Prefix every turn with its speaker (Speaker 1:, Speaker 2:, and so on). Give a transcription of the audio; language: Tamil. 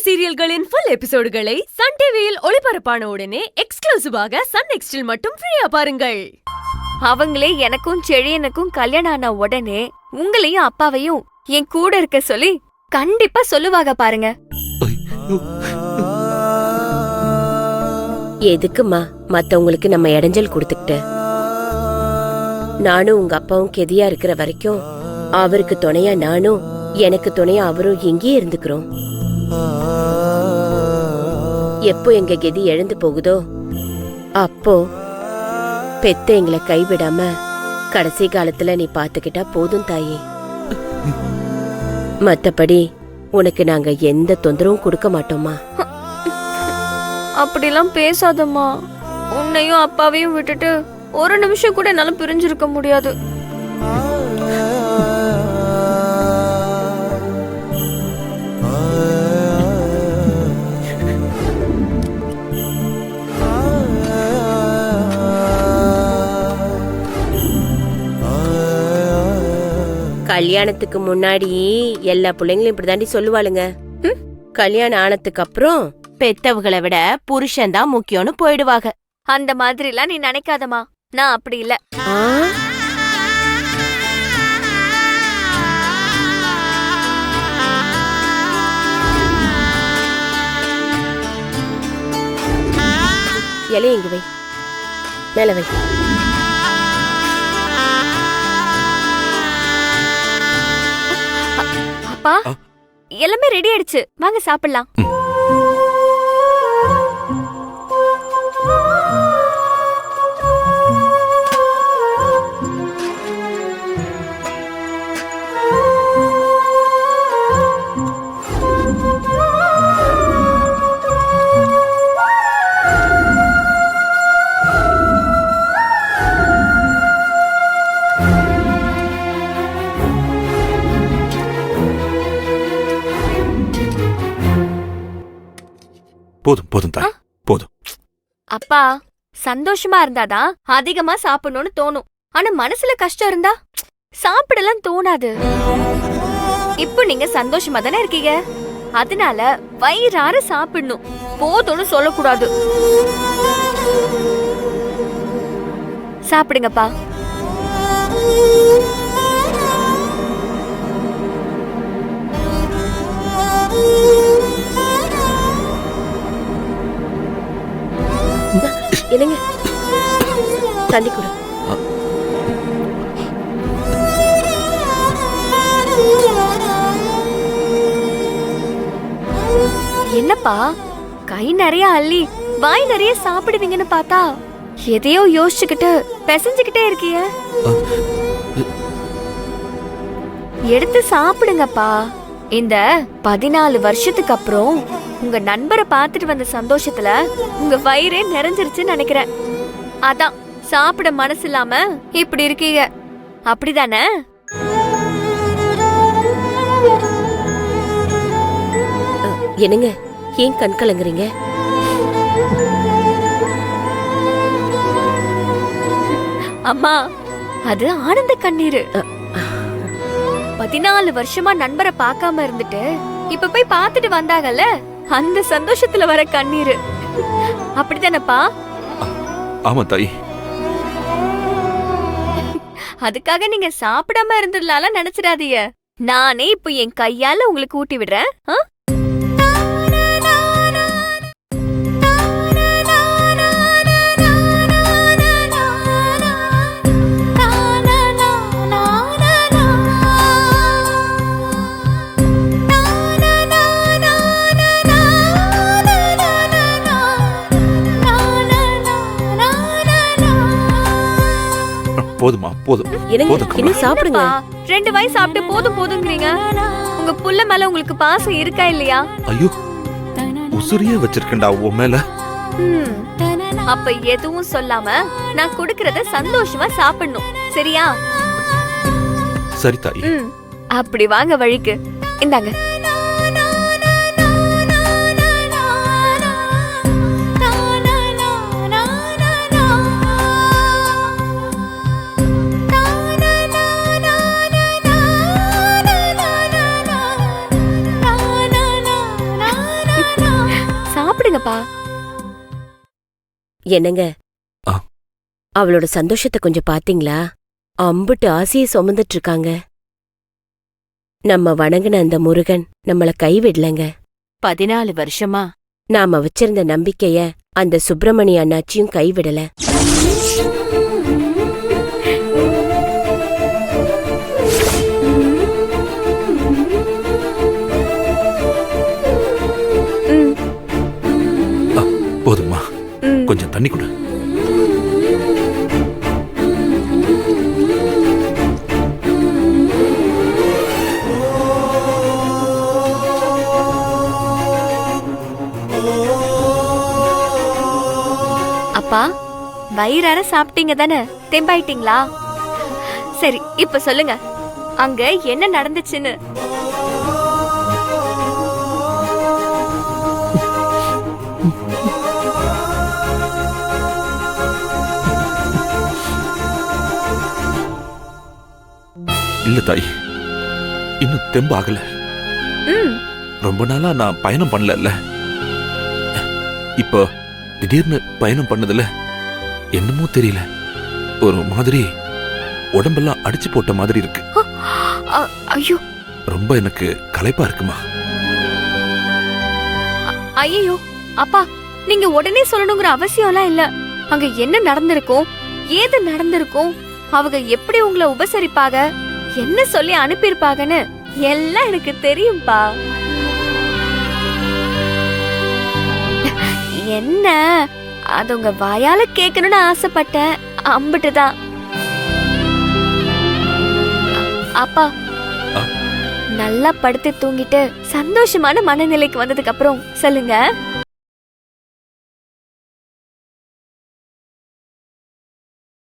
Speaker 1: சீரியல்களின் ஃபுல் எபிசோடுகளை சன் டிவியில் ஒளிபரப்பான உடனே எக்ஸ்க்ளூசிவாக சன் நெக்ஸ்டில் மட்டும் ஃப்ரீயா பாருங்கள்.
Speaker 2: அவங்களே எனக்கும் செழியனுக்கும் கல்யாணம் ஆன உடனே உங்களையும் அப்பாவையும் என் கூட இருக்க சொல்லி கண்டிப்பா சொல்லுவாங்க பாருங்க.
Speaker 3: எதுக்குமா மத்தவங்களுக்கு நம்ம இடைஞ்சல் கொடுத்துக்கிட்டு? நானும் உங்க அப்பாவும் கெதியா இருக்கிற வரைக்கும் அவருக்கு துணையா நானும், எனக்கு துணையா அவரும் எங்கேயே இருந்துக்கிறோம். எப்போ எங்க கெதி எழுந்து போகுதோ அப்போ பெத்த எங்களை கைவிடாம கடைசி காலத்துல நீ பாத்துக்கிட்டா போதும் தாயே. மத்தபடி உனக்கு நாங்க எந்த தொந்தரவும் கொடுக்க மாட்டோமா.
Speaker 2: அப்படிலாம் பேசாதம்மா. உன்னையும் அப்பாவையும் விட்டுட்டு ஒரு நிமிஷம் கூட என்னால பிரிஞ்சிருக்க முடியாது.
Speaker 3: கல்யாணத்துக்கு முன்னாடி எல்லா பிள்ளைங்களும் இப்படிதாண்டி சொல்லுவாளுங்க. கல்யாணம் ஆனதுக்கு அப்புறம் பெத்தவங்களை விட புருஷன் தான் முக்கியம்னு போயிடுவாங்க.
Speaker 2: அந்த மாதிரி எல்லாம் நீ நினைக்காதமா. நான் அப்படி இல்ல.
Speaker 3: இலைய இங்க வை, மேல வை.
Speaker 2: அப்பா எல்லாமே ரெடி ஆயிடுச்சு, வாங்க சாப்பிடலாம்.
Speaker 4: போதும் போதும் தாய், போதும்.
Speaker 2: அப்பா சந்தோஷமா இருந்தாதான் அதிகமா சாப்பிடணும்னு தோணும். ஆனா மனசுல கஷ்டம் இருந்தா சாப்பிடலாம் தோணாது. இப்போ நீங்க சந்தோஷமா தானே இருக்கீங்க, அதனால வயிறார சாப்பிடணும், போதும்னு சொல்லக்கூடாது. சாப்பிடுங்கப்பா.
Speaker 3: என்னங்க தண்ணி கொடு.
Speaker 2: என்னப்பா கை நிறைய அள்ளி வாய் நிறைய சாப்பிடுவீங்கன்னு பார்த்தா எதையோ யோசிச்சுக்கிட்டு பிசைஞ்சுக்கிட்டே இருக்கீங்க. எடுத்து சாப்பிடுங்கப்பா. இந்த 14 வருஷத்துக்கு அப்புறம் உங்க நண்பரை பார்த்துட்டு வந்த சந்தோஷத்துல உங்க வயிறே நிறைஞ்சிருச்சுன்னு நினைக்கிறேன். அதான் சாப்பிட மனசு இல்லாம இப்படி இருக்கீங்க, அப்படிதானே?
Speaker 3: என்னங்க ஏன் கண் கலங்குறீங்க?
Speaker 2: அம்மா அது ஆனந்த கண்ணீரு. 14 வருஷமா நண்பரை பார்க்காம இருந்துட்டு இப்ப போய் பார்த்துட்டு வந்தாங்கல்ல, அந்த சந்தோஷத்துல வர கண்ணீரு. அப்படித்தானப்பா?
Speaker 4: ஆமா தாய்.
Speaker 2: அதுக்காக நீங்க சாப்பிடாம இருந்துடலால நினைச்சிடாதீங்க. நானே இப்ப என் கையால உங்களுக்கு ஊட்டி விடுறேன்.
Speaker 4: போதுமா, போதும்.
Speaker 3: இன்னும் சாப்பிடுங்க.
Speaker 2: 2 வாய் சாப்பிட்டு போதும் போதுங்கிறீங்க. உங்க புள்ள மேல உங்களுக்கு பாசம் இருக்கா இல்லையா?
Speaker 4: ஐயோ, உசுரியே வச்சிருக்கேன்டா உன் மேல.
Speaker 2: அப்ப எதுவும் சொல்லாம நான் கொடுக்கறத சந்தோஷமா சாப்பிடணும், சரியா?
Speaker 4: சரி தாய்.
Speaker 2: அப்படி வாங்க வழிக்கு. இந்தாங்க. சாப்பிடுங்கப்பா.
Speaker 3: என்னங்க
Speaker 4: ஆ.
Speaker 3: அவளோட சந்தோஷத்தை கொஞ்சம் பாத்தீங்களா? அம்புட்டு ஆசையை சுமந்துட்டு இருக்காங்க. நம்ம வணங்கின அந்த முருகன் நம்மள கைவிடலங்க. 14 வருஷமா நாம வச்சிருந்த நம்பிக்கைய அந்த சுப்பிரமணிய அண்ணாச்சியும் கைவிடல.
Speaker 4: போதுமா, கொஞ்சம் தண்ணி கொடு.
Speaker 2: அப்பா, வயிறார சாப்பிட்டீங்க தானே? தெம்பாயிட்டீங்களா? சரி, இப்ப சொல்லுங்க, அங்க என்ன நடந்துச்சுன்னு.
Speaker 4: இல்ல தாய், இன்னும் தெம்பாகல. ரொம்ப நாளா நான் பயணம் பண்ணல. இப்போ திடீர்னு பயணம் பண்ணதுல என்னமோ தெரியல, ஒரு மாதிரி உடம்பெல்லாம் அடிச்சு போட்ட மாதிரி இருக்கு.
Speaker 2: ஐயோ,
Speaker 4: ரொம்ப எனக்கு களைப்பா இருக்குமா.
Speaker 2: ஐயோ அப்பா, நீங்க உடனே சொல்லணுங்கிற அவசியம்லாம் இல்ல. அங்க என்ன நடந்திருக்கும், ஏது நடந்திருக்கும், அவங்க எப்படி உங்களை உபசரிப்பாங்க, என்ன சொல்லி அனுப்பியிருப்பாங்கன்னு எல்லாம் எனக்கு தெரியும்பா. என்ன அது உங்க வாயால கேட்கணும்னு ஆசைப்பட்டேன், அம்பிட்டுதான். அப்பா, நல்லா படுத்து தூங்கிட்டு சந்தோஷமான மனநிலைக்கு வந்ததுக்கு அப்புறம் சொல்லுங்க.